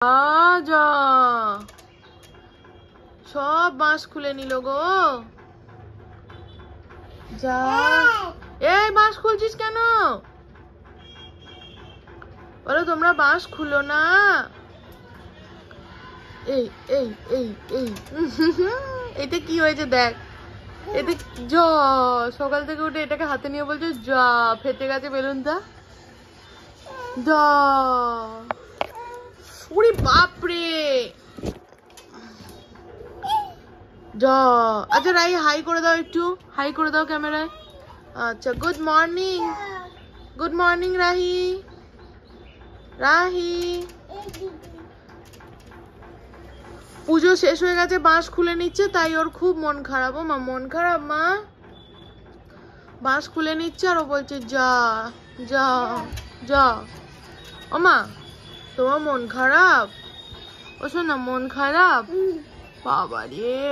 যা সব বাঁশ খুলে নিল গো। যা এই বাঁশ খুলছিস কেন? বলো তোমরা বাঁশ খুলো না। এই এই এই এই এটা কি হয়েছে দেখ। এতে যা সকাল থেকে উঠে এটাকে হাতে নিয়ে বলছো যা ফেটে গেছে বেলুনটা। যা ওরে বাপরে যা। আচ্ছা রাই হাই করে দাও, একটু হাই করে দাও ক্যামেরায়। আচ্ছা good morning, good morning Rahi. Rahi পুজো শেষ হয়ে গেছে, বাঁশ খুলে নিচ্ছে, তাই ওর খুব মন খারাপ। ও মা মন খারাপ মা, বাঁশ খুলে নিচ্ছে আর ও বলছে যা যা যা। ও মা তোমার মন খারাপ? ও শোনা মন খারাপ বাবা রে।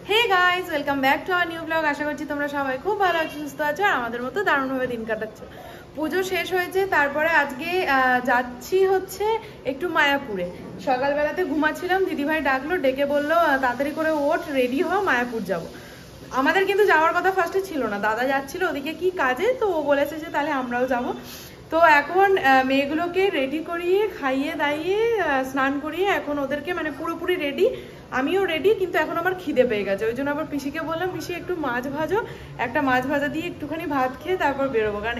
Hey guys, welcome back to our new blog. আশা করছি তোমরা সবাই খুব ভালো আছো, সুস্থ আছো আর আমাদের মতো দারুণভাবে দিন কাটাচ্ছো। পুজো শেষ হয়েছে, তারপরে আজকে যাচ্ছি হচ্ছে একটু মায়াপুরে। সকালবেলাতে ঘুমাচ্ছিলাম, দিদিভাই ডাকলো, ডেকে বললো তাড়াতাড়ি করে ওঠ, রেডি হ, মায়াপুর যাব। আমাদের কিন্তু যাওয়ার কথা ফার্স্টে ছিল না, দাদা যাচ্ছিল ওদিকে কি কাজে, তো ও বলেছে যে তাহলে আমরাও যাব। তো এখন মেয়েগুলোকে রেডি করিয়ে খাইয়ে দাইয়ে স্নান করিয়ে এখন ওদেরকে মানে পুরোপুরি রেডি, আমিও রেডি, কিন্তু এখন আমার খিদে পেয়ে গেছে। ওই জন্য আবার পিসিকে বললাম পিসি একটু মাছ ভাজো, একটা মাছ ভাজা দিয়ে একটুখানি ভাত খেয়ে তারপর বেরোবো। কারণ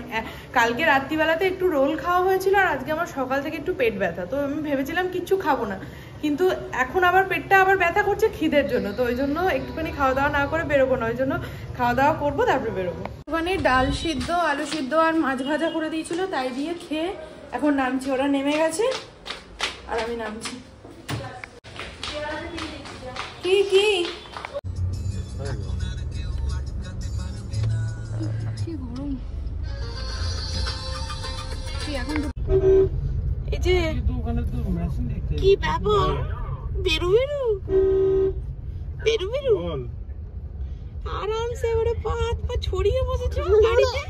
কালকে রাত্রিবেলাতে একটু রোল খাওয়া হয়েছিল আর আজকে আমার সকাল থেকে একটু পেট ব্যথা, তো আমি ভেবেছিলাম কিচ্ছু খাবো না, কিন্তু এখন আবার পেটটা আবার ব্যথা করছে খিদের জন্য। তো ওই জন্য একটুখানি খাওয়া দাওয়া না করে বেরোবো না, ওই জন্য খাওয়া দাওয়া করবো তারপরে বেরোবো। ওখানে ডাল সিদ্ধ, আলু সিদ্ধ আর মাছ ভাজা করে দিয়েছিল, তাই দিয়ে খেয়ে এখন নামছি। ওরা নেমে গেছে আর আমি নামছি। কি কি গরম এখন এই যে কি ব্যাপার, বেরু বেরু বেরু বেরু আরামসে ওরে হাত পা ছড়িয়ে বসেছে গাড়িতে।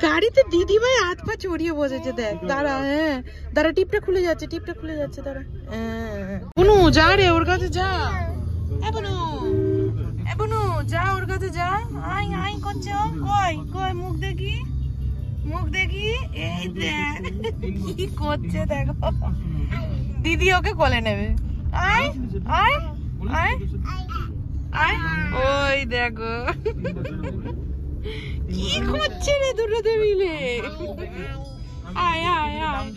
গাড়িতে দিদিভাই হাত পা ছড়িয়ে বসেছে দেখ। দাঁড়া, হ্যাঁ দাঁড়া, টিপটা খুলে যাচ্ছে, টিপটা খুলে যাচ্ছে, দাঁড়া। বুনু যা রে ওর কাছে যা, বুনু বুনু যা ওর কাছে যা। আই আই করছে ও, কই কই মুখ দেখি, মুখ দেখি। এই দেখ কি করছে দেখো, দিদি ওকে কোলে নেবে। আয় আয় আয় আয়, ওই দেখো কি করছে রে দুটোতে মিলে। আয় আয় আয়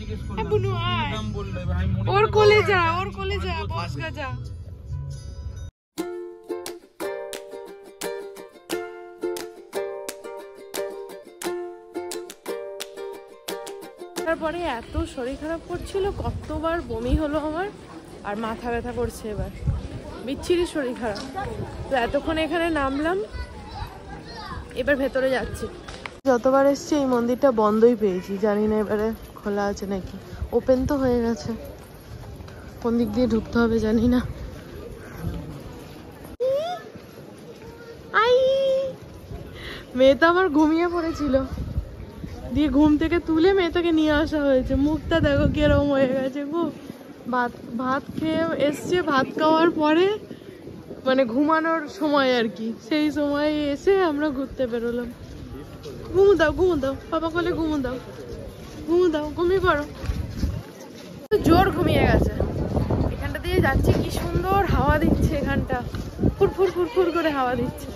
বুনু আয়, ওর কোলে যা, ওর কোলে যা, বসগা যা। তারপরে এত শরীর খারাপ করছিল, কতবার বমি হলো আমার, আর মাথা ব্যথা করছে এবার, বিচ্ছিরি শরীর খারাপ। তো এতক্ষণ এখানে নামলাম, এবার ভেতরে যাচ্ছি। যতবার এসছি এই মন্দিরটা বন্ধই পেয়েছি, জানি না এবারে খোলা আছে নাকি। ওপেন তো হয়ে গেছে, কোন দিক দিয়ে ঢুকতে হবে জানি না। আই মেয়েটা আমার ঘুমিয়ে পড়েছিল, দিয়ে ঘুম থেকে তুলে মেয়েটাকে নিয়ে আসা হয়েছে। মুখটা দেখো কিরকম হয়ে গেছে গো। ভাত খেয়ে এসছে, ভাত খাওয়ার পরে মানে ঘুমানোর সময় আর কি, সেই সময় এসে আমরা ঘুরতে বেরোলাম। ঘুমো দাও, ঘুমো দাও, বাবা বলে ঘুমো দাও, ঘুমো দাও, ঘুমিয়ে পড়ো। জোর ঘুমিয়ে গেছে। এখানটা দিয়ে যাচ্ছি, কি সুন্দর হাওয়া দিচ্ছে, এখানটা ফুরফুর ফুরফুর করে হাওয়া দিচ্ছে।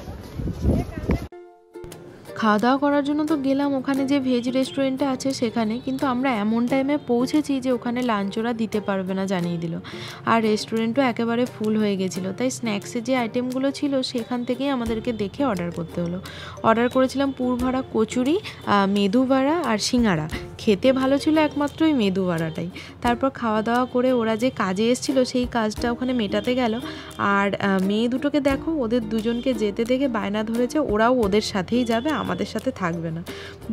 খাওয়া দাওয়া করার জন্য তো গেলাম ওখানে যে ভেজ রেস্টুরেন্টটা আছে সেখানে, কিন্তু আমরা এমন টাইমে পৌঁছেছি যে ওখানে লাঞ্চ ওরা দিতে পারবে না জানিয়ে দিল, আর রেস্টুরেন্টও একেবারে ফুল হয়ে গেছিলো। তাই স্ন্যাক্সের যে আইটেমগুলো ছিল সেখান থেকেই আমাদেরকে দেখে অর্ডার করতে হলো। অর্ডার করেছিলাম পুরভরা কচুরি, মেদু বড়া আর সিঙ্গারা। খেতে ভালো ছিল একমাত্র ওই মেদু বড়াটাই। তারপর খাওয়া দাওয়া করে ওরা যে কাজে এসেছিলো সেই কাজটা ওখানে মেটাতে গেল। আর মেয়ে দুটোকে দেখো, ওদের দুজনকে যেতে দেখে বায়না ধরেছে ওরাও ওদের সাথেই যাবে, আমাদের সাথে থাকবে না।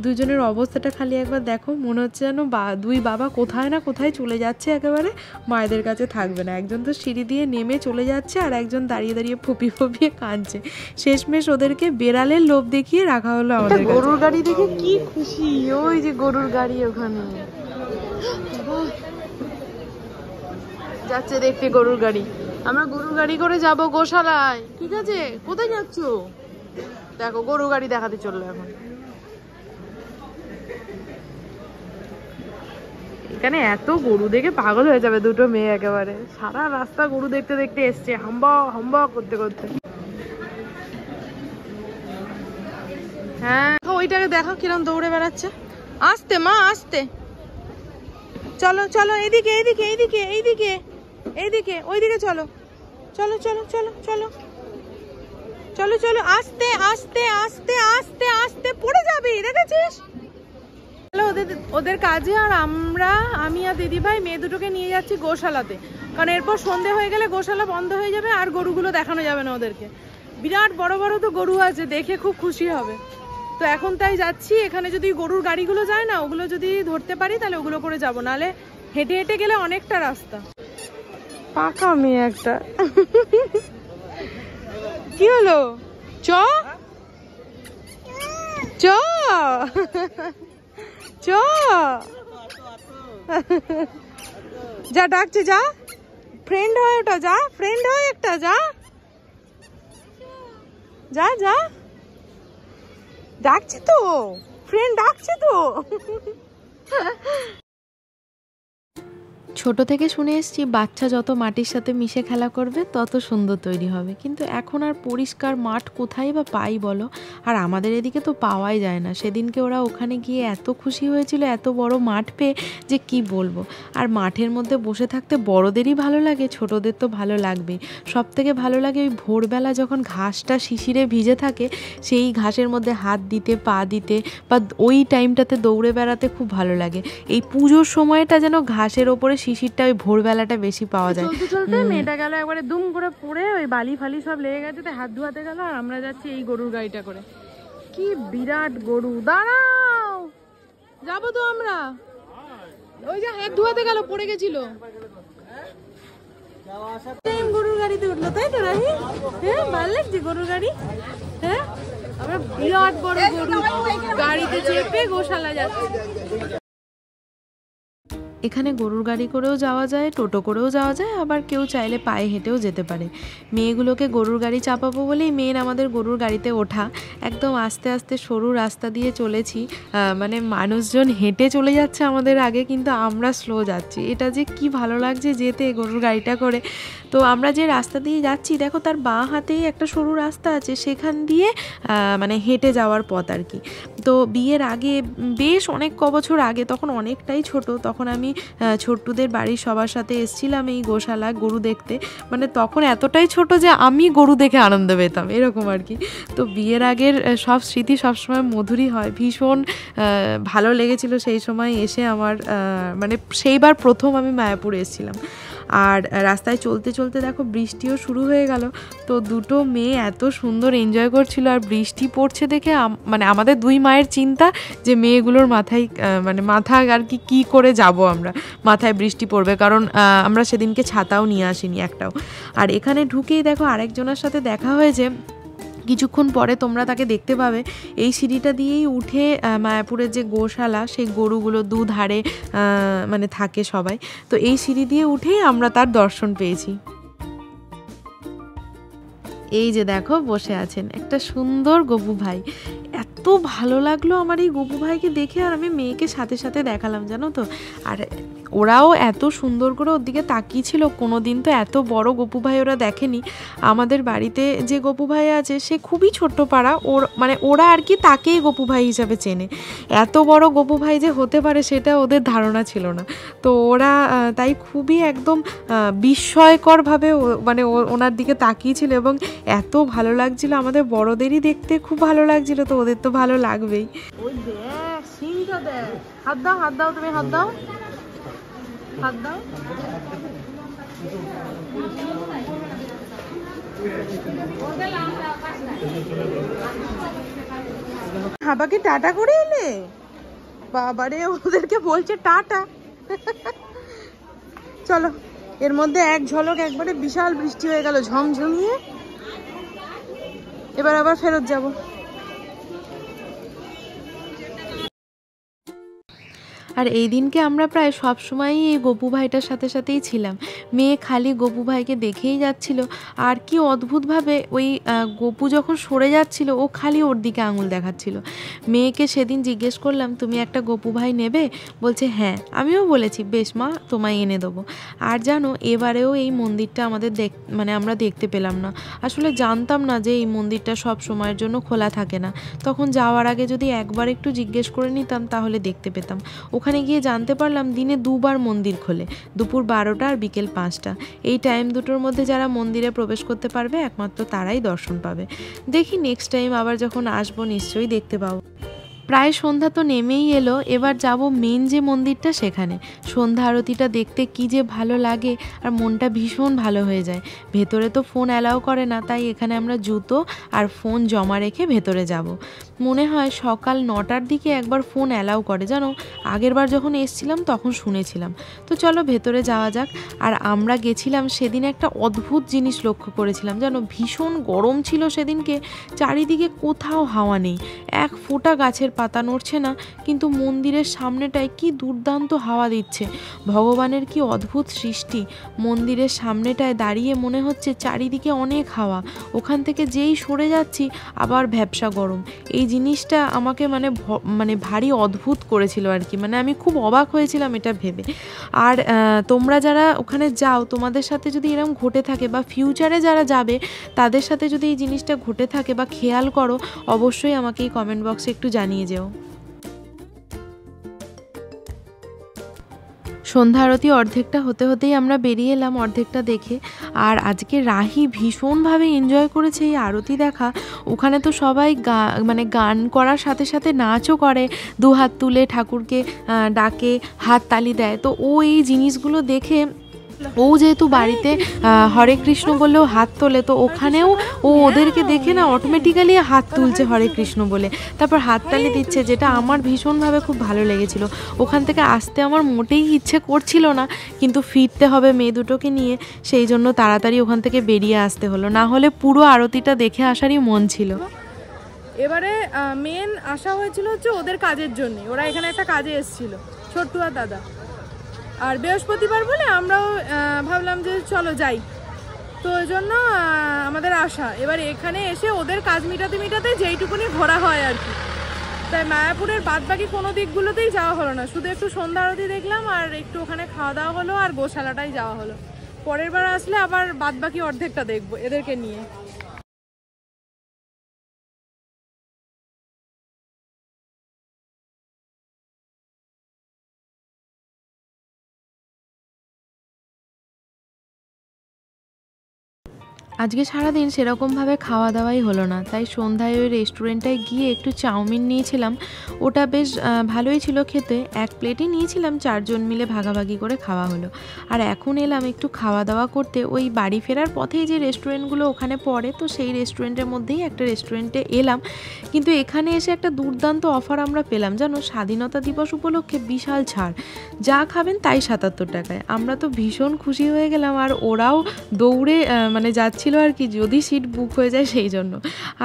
দুজনের অবস্থাটা খালি একবার দেখো, মনে হচ্ছে যেন দুই বাবা কোথায় না কোথায় চলে যাচ্ছে, একেবারে মায়েদের কাছে থাকবে না। একজন তো সিঁড়ি দিয়ে নেমে চলে যাচ্ছে আর একজন দাঁড়িয়ে দাঁড়িয়ে ফুপিয়ে ফুপিয়ে কাঁদছে। শেষমেশ ওদেরকে বেড়ালের লোভ দেখিয়ে রাখা হলো আমাদের। গরুর গাড়ি দেখে কি খুশি, ওই যে গরুর গাড়ি ওখানে। যাচ্ছে দেখতে গরুর গাড়ি। আমরা গরুর গাড়ি করে যাব গোশালায়, ঠিক আছে? কোথায় যাচ্ছ? দেখো গরুর গাড়ি দেখাতে চললো এখন। এখানে এত গরু দেখে পাগল হয়ে যাবে দুটো মেয়ে, একেবারে সারা রাস্তা গরু দেখতে দেখতে এসছে, হাম্বা হাম্বা করতে করতে। হ্যাঁ ওইটাকে দেখো কিরম দৌড়ে বেড়াচ্ছে। আস্তে মা আস্তে, চলো চলো এইদিকে এইদিকে এইদিকে এইদিকে এইদিকে, ওইদিকে চলো চলো চলো চলো চলো চলো চলো, আস্তে আস্তে আস্তে আস্তে আস্তে, পড়ে যাবি দেখেছিস। ওদের ওদের কাজে, আর আমি আর দিদি ভাই মেয়ে দুটোকে নিয়ে যাচ্ছি গোশালাতে, কারণ এরপর সন্ধে হয়ে গেলে গোশালা বন্ধ হয়ে যাবে আর গরুগুলো দেখানো যাবে না ওদেরকে। বিরাট বড় বড় তো গরু আছে, দেখে খুব খুশি হবে। তো এখন তাই যাচ্ছি। এখানে যদি গরুর গাড়িগুলো যায় না, ওগুলো যদি ধরতে পারি তাহলে ওগুলো করে যাবো, নাহলে হেঁটে হেঁটে গেলে অনেকটা রাস্তা। পাকা মেয়ে একটা। কি হলো? চ চ চ, যা ডাকছে, যা ফ্রেন্ড হয় ওটা, যা ফ্রেন্ড হয় একটা, যা যা যা, ডাকছে তো ফ্রেন্ড, ডাকছে তো। ছোট থেকে শুনে এসেছি বাচ্চা যত মাটির সাথে মিশে খেলা করবে তত সুন্দর তৈরি হবে, কিন্তু এখন আর পরিষ্কার মাঠ কোথায় বা পাই বলো? আর আমাদের এদিকে তো পাওয়াই যায় না। সেদিনকে ওরা ওখানে গিয়ে এত খুশি হয়েছিল এত বড় মাঠ পেয়ে, যে কি বলবো। আর মাঠের মধ্যে বসে থাকতে বড়দেরই ভালো লাগে, ছোটদের তো ভালো লাগবেই। সব থেকে ভালো লাগে ওই ভোরবেলা যখন ঘাসটা শিশিরে ভিজে থাকে, সেই ঘাসের মধ্যে হাত দিতে, পা দিতে, বা ওই টাইমটাতে দৌড়ে বেড়াতে খুব ভালো লাগে। এই পুজোর সময়টা যেন ঘাসের ওপরে শিশিরটা ওই ভোরবেলাটা বেশি পাওয়া যায়। চলতে চলতে মেয়েটা গেল একবারে দুম করে পড়ে, ওই বালি ফালি সব লেগে গেছে, তাই হাত ধোয়াতে গেল। আর আমরা যাচ্ছি এই গরুর গাড়িটা করে। কি বিরাট গরু! দাঁড়াও, যাবো তো আমরা। ওই যে হাত ধোয়াতে গেল, পড়ে গেছিল। গরুর গাড়িতে উঠলো, তাই তো রাহি? হ্যাঁ ভালো লাগছে গরুর গাড়ি। হ্যাঁ আমরা বিরাট বড় গরু গাড়িতে চেপে গোশালা যাচ্ছি। এখানে গরুর গাড়ি করেও যাওয়া যায়, টোটো করেও যাওয়া যায়, আবার কেউ চাইলে পায়ে হেঁটেও যেতে পারে। মেয়েগুলোকে গরুর গাড়ি চাপাবো বলেই মেয়ের আমাদের গরুর গাড়িতে ওঠা। একদম আস্তে আস্তে সরু রাস্তা দিয়ে চলেছি, মানে মানুষজন হেঁটে চলে যাচ্ছে আমাদের আগে, কিন্তু আমরা স্লো যাচ্ছি। এটা যে কি ভালো লাগছে যেতে গরুর গাড়িটা করে। তো আমরা যে রাস্তা দিয়ে যাচ্ছি দেখো, তার বাঁ হাতেই একটা সরু রাস্তা আছে, সেখান দিয়ে মানে হেঁটে যাওয়ার পথ আর কি। তো বিয়ের আগে বেশ অনেক বছর আগে, তখন অনেকটাই ছোট, তখন আমি ছোট্টুদের বাড়ির সবার সাথে এসেছিলাম এই গোশালা গরু দেখতে। মানে তখন এতটাই ছোট যে আমি গরু দেখে আনন্দ পেতাম, এরকম আর কি। তো বিয়ের আগের সব স্মৃতি সবসময় মধুরই হয়। ভীষণ ভালো লেগেছিল সেই সময় এসে আমার, মানে সেইবার প্রথম আমি মায়াপুর এসেছিলাম। আর রাস্তায় চলতে চলতে দেখো বৃষ্টিও শুরু হয়ে গেল। তো দুটো মেয়ে এত সুন্দর এনজয় করছিল, আর বৃষ্টি পড়ছে দেখে মানে আমাদের দুই মায়ের চিন্তা যে মেয়েগুলোর মাথায়, মানে মাথা আর কি করে যাব আমরা, মাথায় বৃষ্টি পড়বে, কারণ আমরা সেদিনকে ছাতাও নিয়ে আসিনি একটাও। আর এখানে ঢুকেই দেখো আরেকজনের সাথে দেখা হয়েছে, কিছুক্ষণ পরে তোমরা তাকে দেখতে পাবে। এই সিঁড়িটা দিয়েই উঠে মায়াপুরের যে গোশালা, সেই গরুগুলো দুধারে মানে থাকে সবাই। তো এই সিঁড়ি দিয়ে উঠেই আমরা তার দর্শন পেয়েছি। এই যে দেখো বসে আছেন একটা সুন্দর গপু ভাই। এত ভালো লাগলো আমার এই গপু ভাইকে দেখে, আর আমি মেয়েকে সাথে সাথে দেখালাম, জানো তো। আর ওরাও এত সুন্দর করে ওর দিকে তাকিয়েছিল, কোনো দিন তো এত বড় গপু ভাই ওরা দেখেনি। আমাদের বাড়িতে যে গপু ভাই আছে সে খুবই ছোট্ট পাড়া, মানে ওরা আর কি তাকেই গপু ভাই হিসাবে চেনে। এত বড় গপু ভাই যে হতে পারে সেটা ওদের ধারণা ছিল না। তো ওরা তাই খুবই একদম বিস্ময়করভাবে মানে ওনার দিকে তাকিয়েছিল, এবং এত ভালো লাগছিল। আমাদের বড়দেরই দেখতে খুব ভালো লাগছিল, তো ওদের তো ভালো লাগবেই। ওই দেখ সিংটা দেখ, হাত দাও হাত দাও, তুমি হাত দাও হাত দাও। হাবাকে টাটা করে এলে? বাবারে, ওদেরকে বলছে টাটা। চলো, এর মধ্যে এক ঝলক একবারে বিশাল বৃষ্টি হয়ে গেল ঝমঝমিয়ে। এবার আবার ফেরত যাব। আর এই দিনকে আমরা প্রায় সব সময়ই এই গপু ভাইটার সাথে সাথেই ছিলাম। মেয়ে খালি গপু ভাইকে দেখেই যাচ্ছিল, আর কি অদ্ভুতভাবে ওই গপু যখন সরে যাচ্ছিল ও খালি ওর দিকে আঙুল দেখাচ্ছিল। মেয়েকে সেদিন জিজ্ঞেস করলাম, তুমি একটা গপু ভাই নেবে? বলছে হ্যাঁ। আমিও বলেছি বেশ মা, তোমায় এনে দেবো। আর জানো, এবারেও এই মন্দিরটা আমাদের আমরা দেখতে পেলাম না। আসলে জানতাম না যে এই মন্দিরটা সব সময়ের জন্য খোলা থাকে না। তখন যাওয়ার আগে যদি একবার একটু জিজ্ঞেস করে নিতাম তাহলে দেখতে পেতাম। ওখানে গিয়ে জানতে পারলাম দিনে 2 বার মন্দির খোলে, দুপুর 12টা আর বিকেল 5টা। এই টাইম দুটোর মধ্যে যারা মন্দিরে প্রবেশ করতে পারবে একমাত্র তারাই দর্শন পাবে। দেখি নেক্সট টাইম আবার যখন আসবো নিশ্চয়ই দেখতে পাবো। প্রায় সন্ধ্যা তো নেমেই এলো, এবার যাব মেন যে মন্দিরটা সেখানে। সন্ধ্যা আরতিটা দেখতে কি যে ভালো লাগে, আর মনটা ভীষণ ভালো হয়ে যায়। ভেতরে তো ফোন অ্যালাউ করে না, তাই এখানে আমরা জুতো আর ফোন জমা রেখে ভেতরে যাব। মনে হয় সকাল 9টার দিকে একবার ফোন অ্যালাউ করে, জানো আগেরবার যখন এসছিলাম তখন শুনেছিলাম। তো চলো ভেতরে যাওয়া যাক। আর আমরা গেছিলাম সেদিন একটা অদ্ভুত জিনিস লক্ষ্য করেছিলাম, জানো ভীষণ গরম ছিল সেদিনকে। চারিদিকে কোথাও হাওয়া নেই, এক ফোঁটা গাছের পাতা নড়ছে না, কিন্তু মন্দিরের সামনেটায় কি দুর্দান্ত হাওয়া দিচ্ছে। ভগবানের কি অদ্ভুত সৃষ্টি। মন্দিরের সামনেটায় দাঁড়িয়ে মনে হচ্ছে চারিদিকে অনেক হাওয়া, ওখান থেকে যেই সরে যাচ্ছি আবার ভ্যাপসা গরম। এই জিনিসটা আমাকে মানে ভারী অদ্ভুত করেছিল আর কি, আমি খুব অবাক হয়েছিলাম এটা ভেবে। আর তোমরা যারা ওখানে যাও, তোমাদের সাথে যদি এরকম ঘটে থাকে বা ফিউচারে যারা যাবে তাদের সাথে যদি এই জিনিসটা ঘটে থাকে বা খেয়াল করো, অবশ্যই আমাকে এই কমেন্ট বক্সে একটু জানিয়ে যেও। সন্ধ্যা আরতি অর্ধেকটা হতে হতেই আমরা বেরিয়ে এলাম অর্ধেকটা দেখে। আর আজকে রাহি ভীষণভাবে এনজয় করেছে এই আরতি দেখা। ওখানে তো সবাই গান করার সাথে সাথে নাচও করে, 2 হাত তুলে ঠাকুরকে ডাকে, হাত তালি দেয়। তো ও এই জিনিসগুলো দেখে, ও যেহেতু বাড়িতে হরে কৃষ্ণ বললেও হাত তোলে, তো ওখানেও ও ওদেরকে দেখে না অটোমেটিক্যালি হাত তুলছে হরে কৃষ্ণ বলে, তারপর হাততালি দিচ্ছে, যেটা আমার ভীষণভাবে খুব ভালো লেগেছিল। ওখান থেকে আসতে আমার মোটেই ইচ্ছে করছিল না, কিন্তু ফিরতে হবে মেয়ে দুটোকে নিয়ে, সেই জন্য তাড়াতাড়ি ওখান থেকে বেরিয়ে আসতে হলো, না হলে পুরো আরতিটা দেখে আসারই মন ছিল। এবারে মেন আশা হয়েছিল হচ্ছে ওদের কাজের জন্য, ওরা এখানে একটা কাজে এসেছিল, ছোট্টু আর দাদা। আর বৃহস্পতিবার বলে আমরাও ভাবলাম যে চলো যাই, তো ওই জন্য আমাদের আশা। এবার এখানে এসে ওদের কাজ মিটাতে মিটাতে যেইটুকুনি ঘোরা হয় আর কি, তাই মায়াপুরের বাদবাকি কোনো দিকগুলোতেই যাওয়া হলো না। শুধু একটু সন্ধ্যা আরতি দেখলাম, আর একটু ওখানে খাওয়া দাওয়া হলো, আর গোশালাটাই যাওয়া হলো। পরের বার আসলে আবার বাদবাকি অর্ধেকটা দেখবো এদেরকে নিয়ে। আজকে সারাদিন সেরকমভাবে খাওয়া দাওয়াই হলো না, তাই সন্ধ্যায় ওই রেস্টুরেন্টটায় গিয়ে একটু চাউমিন নিয়েছিলাম। ওটা বেশ ভালোই ছিল খেতে, 1 প্লেটই নিয়েছিলাম, 4 জন মিলে ভাগাভাগি করে খাওয়া হলো। আর এখন এলাম একটু খাওয়া দাওয়া করতে ওই বাড়ি ফেরার পথে যে রেস্টুরেন্টগুলো ওখানে পড়ে, তো সেই রেস্টুরেন্টের মধ্যেই একটা রেস্টুরেন্টে এলাম। কিন্তু এখানে এসে একটা দুর্দান্ত অফার আমরা পেলাম, জানো স্বাধীনতা দিবস উপলক্ষে বিশাল ছাড়, যা খাবেন তাই 77 টাকায়। আমরা তো ভীষণ খুশি হয়ে গেলাম, আর ওরাও দৌড়ে যাচ্ছিল আর কি, যদি সিট বুক হয়ে যায় সেই জন্য।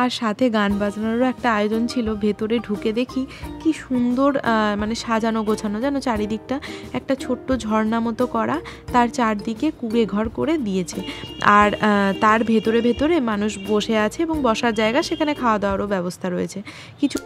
আর সাথে গান বাজনারও একটা আয়োজন ছিল। ভেতরে ঢুকে দেখি কি সুন্দর সাজানো গোছানো, জানো চারিদিকটা একটা ছোট্ট ঝর্ণা মতো করা, তার চারদিকে কুঁড়ে ঘর করে দিয়েছে। আর তার ভেতরে ভেতরে মানুষ বসে আছে এবং বসার জায়গা, সেখানে খাওয়া দাওয়ারও ব্যবস্থা রয়েছে কিছু।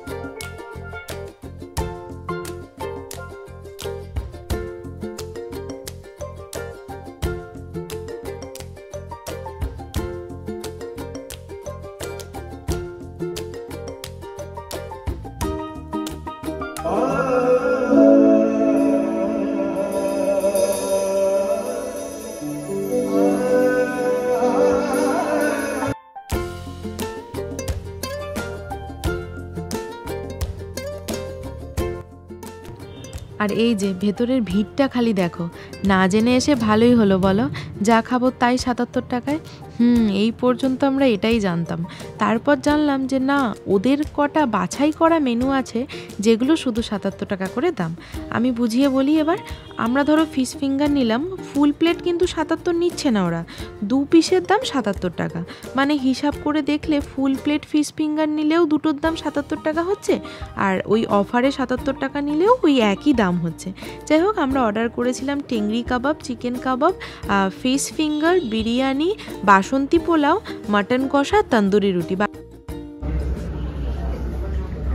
আর এই যে ভেতরের ভিড়টা খালি দেখো, না জেনে এসে ভালোই হলো বলো, যা খাবো তাই 77 টাকায়। এই পর্যন্ত আমরা এটাই জানতাম। তারপর জানলাম যে না, ওদের কটা বাছাই করা মেনু আছে যেগুলো শুধু 77 টাকা করে দাম। আমি বুঝিয়ে বলি এবার। আমরা ধরো ফিশ ফিঙ্গার নিলাম, ফুল প্লেট কিন্তু 77 নিচ্ছে না ওরা, 2 পিসের দাম 77 টাকা। হিসাব করে দেখলে ফুল প্লেট ফিশ ফিঙ্গার নিলেও দুটোর দাম 77 টাকা হচ্ছে, আর ওই অফারে 77 টাকা নিলেও ওই একই দাম দাম হচ্ছে। যাই হোক, আমরা অর্ডার করেছিলাম টেংরি কাবাব, চিকেন কাবাব, ফিশ ফিঙ্গার, বিরিয়ানি, বাসন্তী পোলাও, মাটন কষা, তন্দুরি রুটি।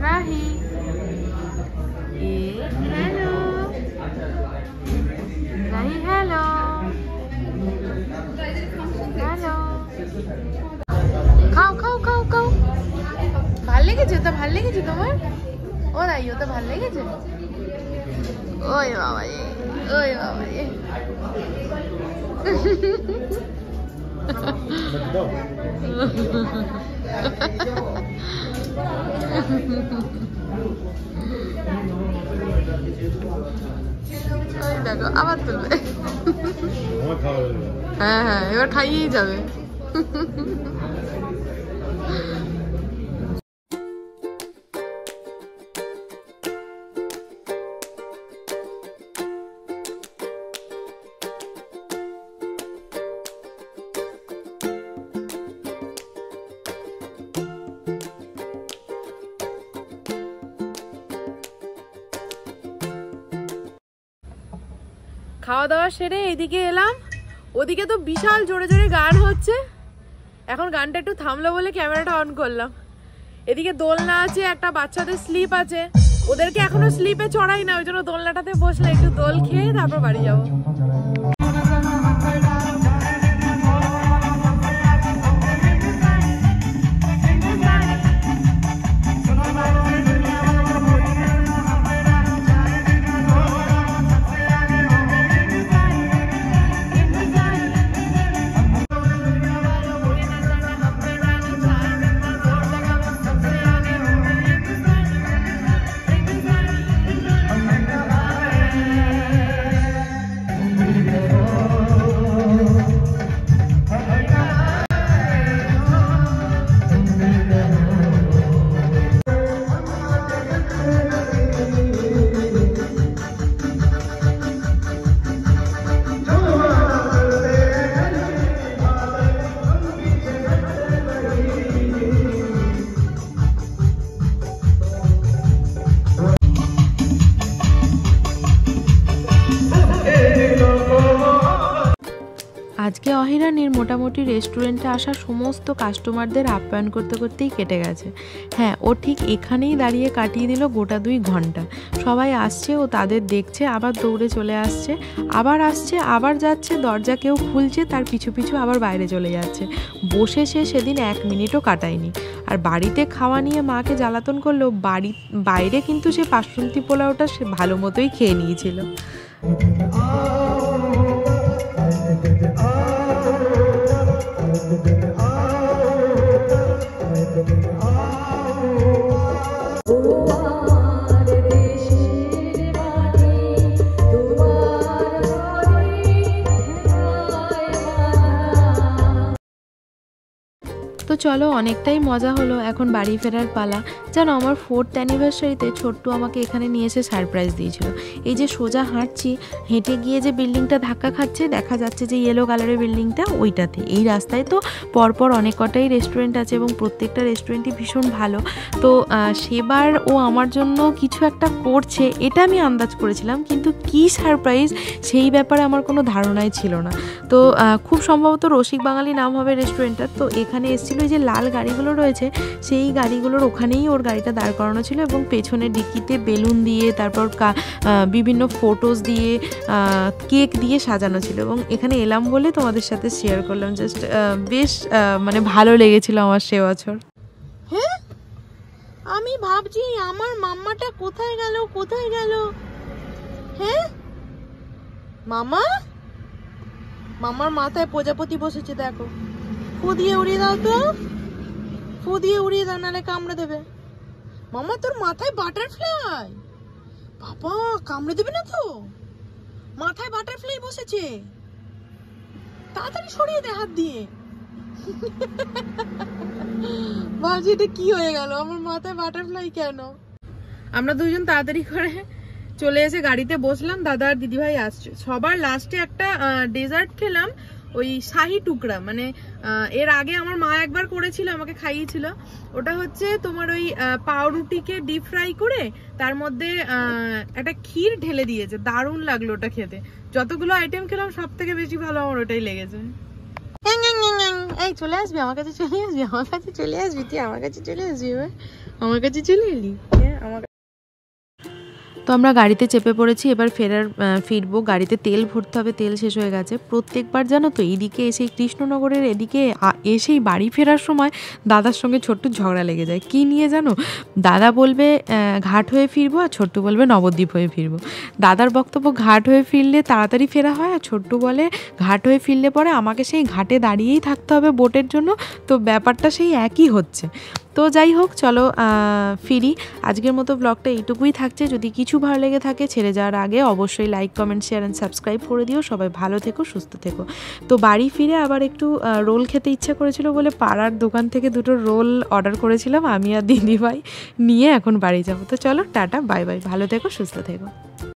Rahi hello, Rahi hello hello, খাও খাও খাও খাও। ভাল লেগেছে? ওটা ভাল লেগেছে তোমার? ও রাই, ওটা ভাল লেগেছে? ওই বাবা, ওই বাবা, দেখো আবার তুলবে। হ্যাঁ হ্যাঁ, এবার খাইয়েই যাবে। খাওয়া দাওয়া সেরে এইদিকে এলাম। ওদিকে তো বিশাল জোরে জোরে গান হচ্ছে। এখন গানটা একটু থামলো বলে ক্যামেরাটা অন করলাম। এদিকে দোলনা আছে, একটা বাচ্চাদের স্লিপ আছে। ওদেরকে এখনো স্লিপে চড়াই না, ওই জন্য দোলনাটাতে বসলে একটু দোল খেয়ে তারপর বাড়ি যাবো। আজকে অহিরানির মোটামুটি রেস্টুরেন্টে আসা সমস্ত কাস্টমারদের আপ্যায়ন করতে করতেই কেটে গেছে। হ্যাঁ, ও ঠিক এখানেই দাঁড়িয়ে কাটিয়ে দিল গোটা 2 ঘন্টা। সবাই আসছে, ও তাদের দেখছে, আবার দৌড়ে চলে আসছে, আবার আসছে, আবার যাচ্ছে, দরজা কেউ খুলছে, তার পিছু পিছু আবার বাইরে চলে যাচ্ছে। বসে সে সেদিন 1 মিনিটও কাটায়নি। আর বাড়িতে খাওয়া নিয়ে মাকে জ্বালাতন করলেও বাইরে কিন্তু সে বাসন্তী পোলাওটা সে ভালো মতোই খেয়ে নিয়েছিল। তো চলো, অনেকটাই মজা হলো, এখন বাড়ি ফেরার পালা। জানো, আমার 4th অ্যানিভার্সারিতে ছোট্টু আমাকে এখানে নিয়ে এসে সারপ্রাইজ দিয়েছিল। এই যে সোজা হাঁটছি, হেঁটে গিয়ে যে বিল্ডিংটা ধাক্কা খাচ্ছে, দেখা যাচ্ছে যে ইয়েলো কালারের বিল্ডিংটা, ওইটাতে। এই রাস্তায় তো পরপর অনেক কটাই রেস্টুরেন্ট আছে এবং প্রত্যেকটা রেস্টুরেন্টই ভীষণ ভালো। তো সেবার ও আমার জন্য কিছু একটা করছে, এটা আমি আন্দাজ করেছিলাম, কিন্তু কি সারপ্রাইজ সেই ব্যাপারে আমার কোনো ধারণাই ছিল না। তো খুব সম্ভবত রসিক বাঙালি নাম হবে রেস্টুরেন্টটার। তো এখানে এসেছিল যে লাল গাড়িগুলো রয়েছে, সেই গাড়িগুলোর ওখানেই ওর গাড়িটা দাঁড় করানো ছিল এবং পেছনের ডিকিতে বেলুন দিয়ে, তারপর বিভিন্ন ফটোস দিয়ে, কেক দিয়ে সাজানো ছিল। এবং এখানে এলাম বলে তোমাদের সাথে শেয়ার করলাম। জাস্ট বেশ মানে ভালো লেগেছিল আমার সে বছর। হ্যাঁ, আমি ভাবছি আমার মাম্মাটা কোথায় গেল, কোথায় গেল? হ্যাঁ মামা, মামার মাথায় প্রজাপতি বসেছে, দেখো। ফু দিয়ে উড়িয়ে দাও তো, ফু দিয়ে উড়িয়ে দাও, নাহলে কামড়ে দেবে। মামা, তোর মাথায় বাটারফ্লাই। বাবা, কামড়ে দেবে না তো? মাথায় বাটারফ্লাই বসেছে, তাড়াতাড়ি সরিয়ে দে হাত দিয়ে। ভাবছি এটা কি হয়ে গেল, আমার মাথায় বাটারফ্লাই কেন? আমরা দুজন তাড়াতাড়ি করে চলে এসে গাড়িতে বসলাম। দাদা আর দিদিভাই আসছে। সবার লাস্টে একটা ডেজার্ট খেলাম, ওই শাহি টুকরা, মানে এর আগে আমার মা একবার করেছিল, আমাকে খাইয়েছিল। ওটা হচ্ছে তোমার ওই পাউরুটিকে ডিপ ফ্রাই করে তার মধ্যে একটা ক্ষীর ঢেলে দিয়েছে, দারুণ লাগলো ওটা খেতে। যতগুলো আইটেম খেলাম সব থেকে বেশি ভালো আমার ওটাই লেগেছে। এই চলে আসবি আমার কাছে, চলে আসবি আমার কাছে, চলে আসবি তুই আমার কাছে, চলে আসবি আমার কাছে, চলে এলি আমার। তো আমরা গাড়িতে চেপে পড়েছি, এবার ফিরবো। গাড়িতে তেল ভরতে হবে, তেল শেষ হয়ে গেছে। প্রত্যেকবার জানো তো এইদিকে এসে কৃষ্ণনগরের এদিকে এসেই বাড়ি ফেরার সময় দাদার সঙ্গে ছোট্টু ঝগড়া লেগে যায়। কি নিয়ে জানো? দাদা বলবে ঘাট হয়ে ফিরবো, আর ছোট্টু বলবে নবদ্বীপ হয়ে ফিরবো। দাদার বক্তব্য ঘাট হয়ে ফিরলে তাড়াতাড়ি ফেরা হয়, আর ছোট্টু বলে ঘাট হয়ে ফিরলে পরে আমাকে সেই ঘাটে দাঁড়িয়েই থাকতে হবে বোটের জন্য। তো ব্যাপারটা সেই একই হচ্ছে। তো যাই হোক, চলো ফিরি। আজকের মতো ব্লগটা এইটুকুই থাকছে। যদি কিছু ভালো লেগে থাকে ছেড়ে যাওয়ার আগে অবশ্যই like, comment, share and subscribe করে দিও। সবাই ভালো থেকো, সুস্থ থেকো। তো বাড়ি ফিরে আবার একটু রোল খেতে ইচ্ছা করেছিল বলে পাড়ার দোকান থেকে 2টো রোল অর্ডার করেছিলাম আমি আর দিদিভাই, নিয়ে এখন বাড়ি যাবো। তো চলো টাটা, বাই বাই, ভালো থেকো, সুস্থ থেকো।